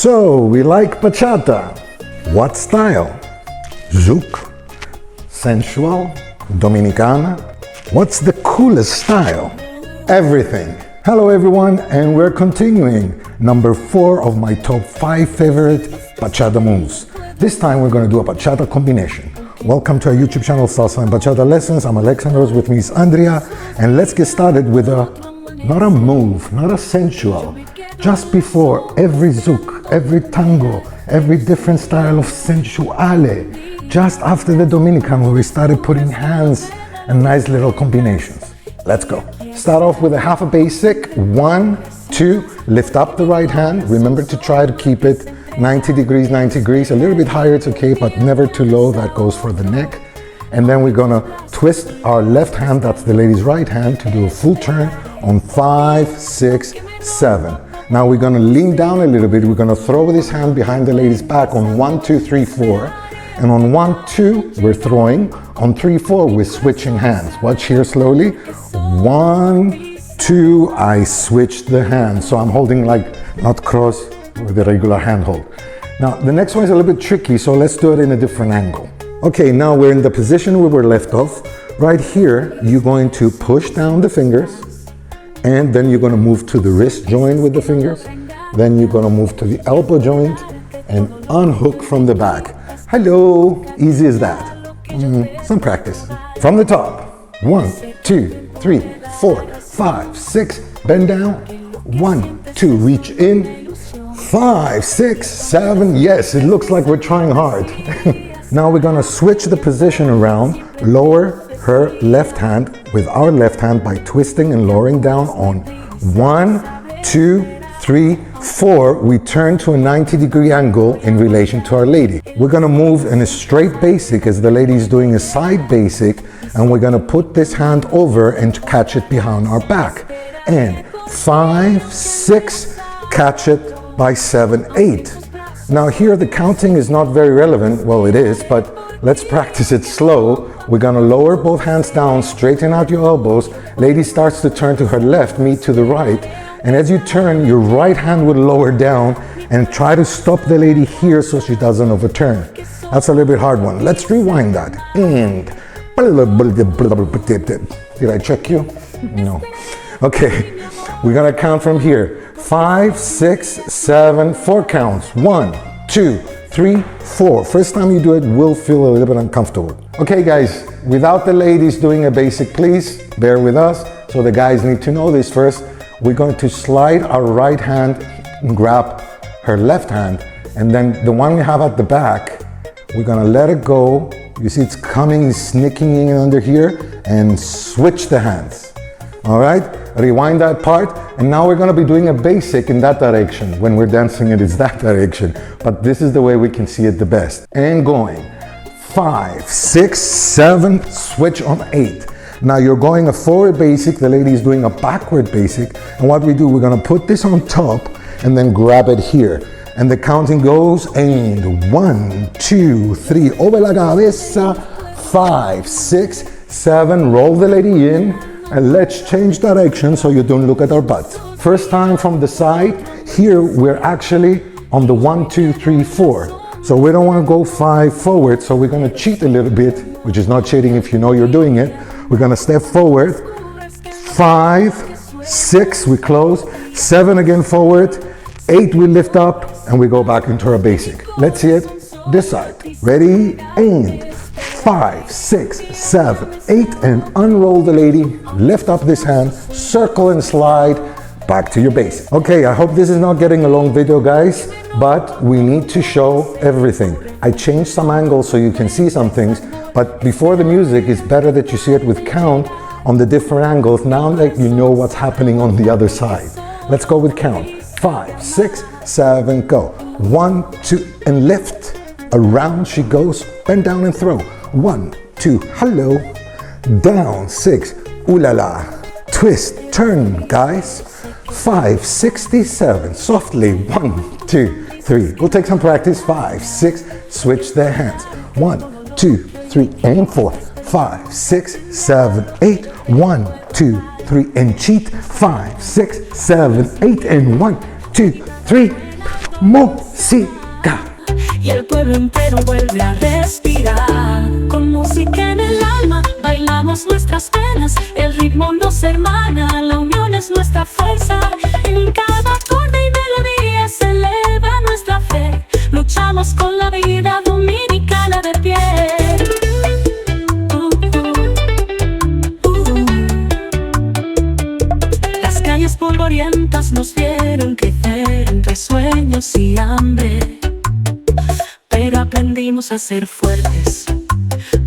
So, we like bachata. What style? Zouk, sensual, dominicana. What's the coolest style? Everything. Hello everyone, and we're continuing number 4 of my top 5 favorite bachata moves. This time we're going to do a bachata combination. Welcome to our YouTube channel, Salsa and Bachata Lessons. I'm Alexandros, with me is Andrea, and let's get started with not a move, not a sensual. Just before every zouk, every tango, every different style of sensuale, just after the Dominican where we started putting hands and nice little combinations. Let's go. Start off with a half a basic. 1, 2, lift up the right hand. Remember to try to keep it 90 degrees, 90 degrees. A little bit higher, it's okay, but never too low. That goes for the neck. And then we're gonna twist our left hand, that's the lady's right hand, to do a full turn on 5, 6, 7. Now we're gonna lean down a little bit. We're gonna throw this hand behind the lady's back on 1, 2, 3, 4. And on 1, 2, we're throwing. On 3, 4, we're switching hands. Watch here slowly. 1, 2, I switch the hand. So I'm holding like not cross with a regular hand hold. Now the next one is a little bit tricky, so let's do it in a different angle. Okay, now we're in the position where we're left off. Right here, you're going to push down the fingers, and then you're going to move to the wrist joint with the fingers. Then you're going to move to the elbow joint and unhook from the back. Hello, easy as that. Some practice. From the top, 1, 2, 3, 4, 5, 6, bend down. 1, 2, reach in. 5, 6, 7, yes, it looks like we're trying hard. Now we're gonna switch the position around, lower her left hand with our left hand by twisting and lowering down on 1, 2, 3, 4. We turn to a 90-degree angle in relation to our lady. We're gonna move in a straight basic as the lady is doing a side basic, and we're gonna put this hand over and catch it behind our back. And 5, 6, catch it by 7, 8. Now here the counting is not very relevant. Well, it is, but let's practice it slow. We're gonna lower both hands down, straighten out your elbows. Lady starts to turn to her left, me to the right. And as you turn, your right hand will lower down and try to stop the lady here so she doesn't overturn. That's a little bit hard one. Let's rewind that. And did I check you? No. Okay, we're gonna count from here. 5, 6, 7, 4 counts. 1, 2, 3, 4. First time you do it, will feel a little bit uncomfortable. Okay guys, without the ladies doing a basic, please bear with us. So the guys need to know this first. We're going to slide our right hand and grab her left hand, and then the one we have at the back, we're gonna let it go. You see it's coming, sneaking in under here, and switch the hands. All right, rewind that part, and now we're gonna be doing a basic in that direction. When we're dancing it is that direction, but this is the way we can see it the best. And going, 5, 6, 7, switch on 8. Now you're going a forward basic, the lady is doing a backward basic, and what we do, we're gonna put this on top and then grab it here. And the counting goes, and 1, 2, 3, over la cabeza, 5, 6, 7, roll the lady in, and let's change direction so you don't look at our butt. First time from the side, here we're actually on the 1, 2, 3, 4. So we don't want to go 5 forward, so we're going to cheat a little bit, which is not cheating if you know you're doing it. We're going to step forward, 5, 6, we close, 7 again forward, 8 we lift up, and we go back into our basic. Let's see it this side. Ready, and 5, 6, 7, 8, and unroll the lady, lift up this hand, circle and slide, back to your basic. Okay, I hope this is not getting a long video, guys, but we need to show everything. I changed some angles so you can see some things, but before the music, it's better that you see it with count on the different angles, now that you know what's happening on the other side. Let's go with count. 5, 6, 7, go. 1, 2, and lift. Around she goes, bend down and throw. 1, 2, hello. Down, 6, ooh la la. Twist, turn, guys. 5, 67, softly. 1, 2, 3. We'll take some practice. 5, 6, switch their hands. 1, 2, 3, and 4. 5, 6, 7, 8. 1, 2, 3, and cheat. 5, 6, 7, 8, and 1, 2, 3, música. Y el pueblo entero vuelve a respirar. Con música en el alma bailamos nuestras penas. El ritmo nos hermana, la unión es nuestra fuerza. En cada acorde y melodía se eleva nuestra fe. Luchamos con la vida dominicana de pie. Las calles polvorientas nos vieron crecer entre sueños y hambre, pero aprendimos a ser fuertes,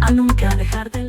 a nunca dejar de